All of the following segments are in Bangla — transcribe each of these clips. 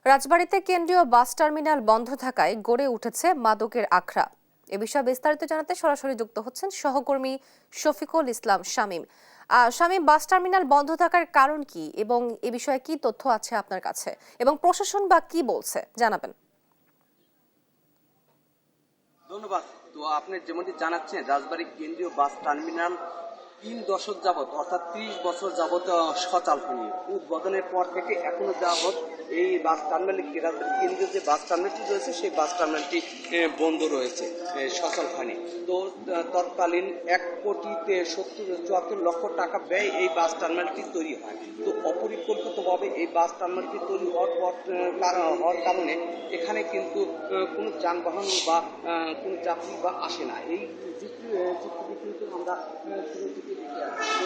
রাজবাড়ীতে কেন্দ্রীয় বাস টার্মিনাল বন্ধ থাকায় গড়ে উঠেছে মাদকের আখড়া। এ বিষয়ে বিস্তারিত জানাতে সরাসরি যুক্ত হচ্ছেন সহকর্মী শফিকুল ইসলাম শামীম। শামীম, বাস টার্মিনাল বন্ধ থাকার কারণ কি এবং এ বিষয়ে কি তথ্য আছে আপনার কাছে এবং প্রশাসন বা কি বলছে জানাবেন। ধন্যবাদ। তো আপনি যেমনটি জানাচ্ছেন, রাজবাড়ী কেন্দ্রীয় বাস টার্মিনাল 3 দশক যাবৎ অর্থাৎ 30 বছর যাবৎ সচল হয়নি। উদ্বোধনের পর থেকে এখনো যাবৎ এই বাস টার্মিনাল রাজবাড়ী কেন্দ্রীয় যে বাস টার্মিনালটি রয়েছে সেই বাস টার্মিনালটি বন্ধ রয়েছে, সচল হয়নি। তো তৎকালীন 1,74,74,00,000 টাকা ব্যয় এই বাস টার্মিনালটি তৈরি হয়। তো অপরিকল্পিতভাবে এই বাস টার্মিনালটি তৈরি হওয়ার কারণে এখানে কিন্তু কোনো যানবাহন বা কোনো যাত্রী বা আসে না। এই চিত্রটি কিন্তু আমরা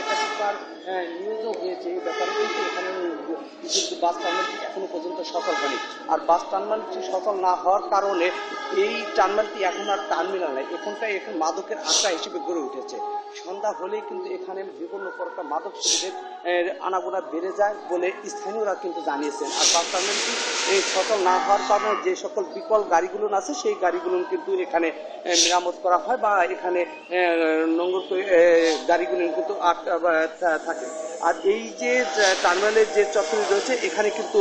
একাধিকবার নিউজও হয়েছে এই ব্যাপারে, কিন্তু এখানে কিন্তু বাস টার্মিনালটি এখনো পর্যন্ত সচল হয়নি। আর বাস টার্মিনালটি সচল না হওয়ার কারণে এই টার্মিনালটি এখন আর টার্মিনাল নেই, এখন মাদকের আখড়া হিসেবে গড়ে উঠেছে। সন্ধ্যা হলেই কিন্তু এখানে বিভিন্ন প্রকার মাদক সেবীদের আনাগোনা বেড়ে যায় বলে স্থানীয়রা কিন্তু জানিয়েছেন। আর বাস টার্মিনালটি সচল না হওয়ার কারণে যে সকল বিকল গাড়িগুলো আছে সেই গাড়িগুলো কিন্তু এখানে মেরামত করা হয় বা এখানে নোংর গাড়িগুলো কিন্তু থাকে। আর এই যে টার্মিনালের যে চত্বরে রয়েছে এখানে কিন্তু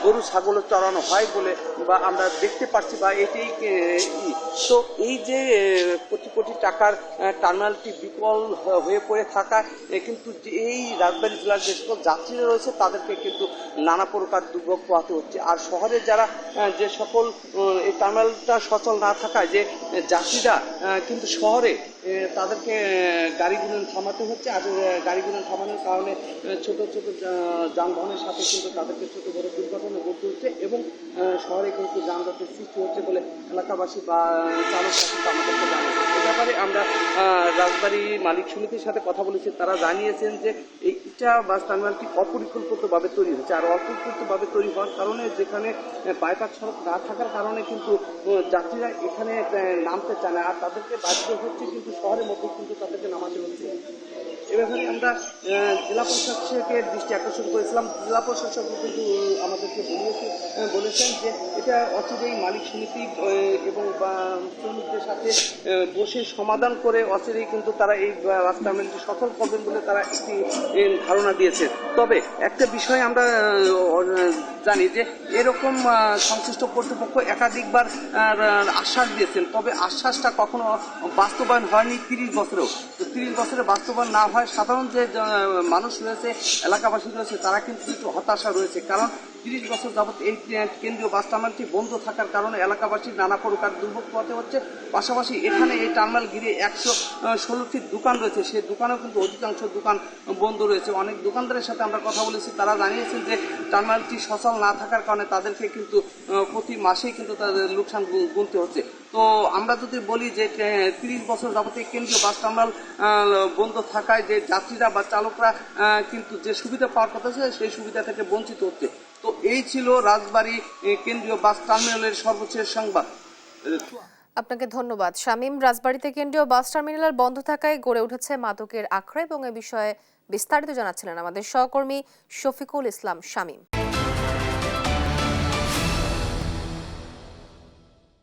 গরু ছাগলও চড়ানো হয় বলে বা আমরা দেখতে পাচ্ছি, বা এটাই তো এই যে কোটি কোটি টাকার টার্মিনালটি বিকল হয়ে পড়ে থাকা কিন্তু এই রাজবাড়ী জেলার যে সকল যাত্রীরা রয়েছে তাদেরকে কিন্তু নানা প্রকার দুর্ভোগ পোহাতে হচ্ছে। আর শহরে যারা যে সকল এই টার্মিনালটা সচল না থাকায় যে যাত্রীরা কিন্তু শহরে তাদেরকে গাড়িগুলো থামাতে হচ্ছে। আর গাড়িগুলো থামানোর কারণে ছোট ছোট যানবাহনের সাথে কিন্তু তাদেরকে ছোট বড় দুর্ঘটনা ঘটতে হচ্ছে এবং শহরে কিন্তু যানজটের সৃষ্টি হচ্ছে বলে এলাকাবাসী বা চালকরা কিন্তু আমাদেরকে জানিয়েছে। এ ব্যাপারে আমরা রাজবাড়ী মালিক সমিতির সাথে কথা বলেছি। তারা জানিয়েছেন যে এইটা বাস টার্মিনালটি অপরিকল্পিতভাবে তৈরি হচ্ছে। আর অপরিকল্পিতভাবে তৈরি হওয়ার কারণে যেখানে বাইপাস সড়ক না থাকার কারণে কিন্তু যাত্রীরা এখানে নামতে চায় না, আর তাদেরকে বাধ্য হচ্ছে কিন্তু শহরের মধ্যে কিন্তু তাদেরকে নামাতে হচ্ছে। এ ব্যাপারে আমরা জেলা প্রশাসকের দৃষ্টি আকর্ষণ করেছিলাম। জেলা প্রশাসক কিন্তু আমাদেরকে বলেছেন যে এটা অচিরেই মালিক সমিতি এবং শ্রমিকদের সাথে বসে সমাধান করে অচিরেই কিন্তু তারা এই বাস টার্মিনালটি সফল করবেন বলে তারা একটি ধারণা দিয়েছে। তবে একটা বিষয় আমরা জানি যে এরকম সংশ্লিষ্ট কর্তৃপক্ষ একাধিকবার আশ্বাস দিয়েছেন, তবে আশ্বাসটা কখনো বাস্তবায়ন হয়নি 30 বছরেও। তো 30 বছরে বাস্তবায়ন না হয় সাধারণ যে মানুষ রয়েছে, এলাকাবাসী রয়েছে, তারা কিন্তু একটু হতাশা রয়েছে। কারণ 30 বছর যাবৎ এই কেন্দ্রীয় বাস টার্মিনালটি বন্ধ থাকার কারণে এলাকাবাসীর নানা প্রকার দুর্ভোগ পোহাতে হচ্ছে। পাশাপাশি এখানে এই টার্মিনাল ঘিরে 116টি দোকান রয়েছে, সেই দোকানেও কিন্তু অধিকাংশ দোকান বন্ধ রয়েছে। অনেক দোকানদারের সাথে আমরা কথা বলেছি, তারা জানিয়েছেন যে টার্মিনালটি সচল না থাকার কারণে তাদেরকে কিন্তু প্রতি মাসেই কিন্তু তাদের লোকসান গুনতে হচ্ছে। তো আমরা যদি বলি যে 30 বছর যাবত কেন্দ্রীয় বাস টার্মিনাল বন্ধ থাকায় যে যাত্রীরা বা চালকরা কিন্তু যে সুবিধা পাওয়ার কথা ছিল সেই সুবিধা থেকে বঞ্চিত হচ্ছে। তো এই ছিল রাজবাড়ী কেন্দ্রীয় বাস টার্মিনালের সর্বশেষ সংবাদ। আপনাকে ধন্যবাদ শামীম। রাজবাড়ীতে কেন্দ্রীয় বাস টার্মিনাল বন্ধ থাকায় গড়ে উঠেছে মাদকের আখড়া এবং এ বিষয়ে বিস্তারিত জানাচ্ছিলেন আমাদের সহকর্মী শফিকুল ইসলাম শামীম।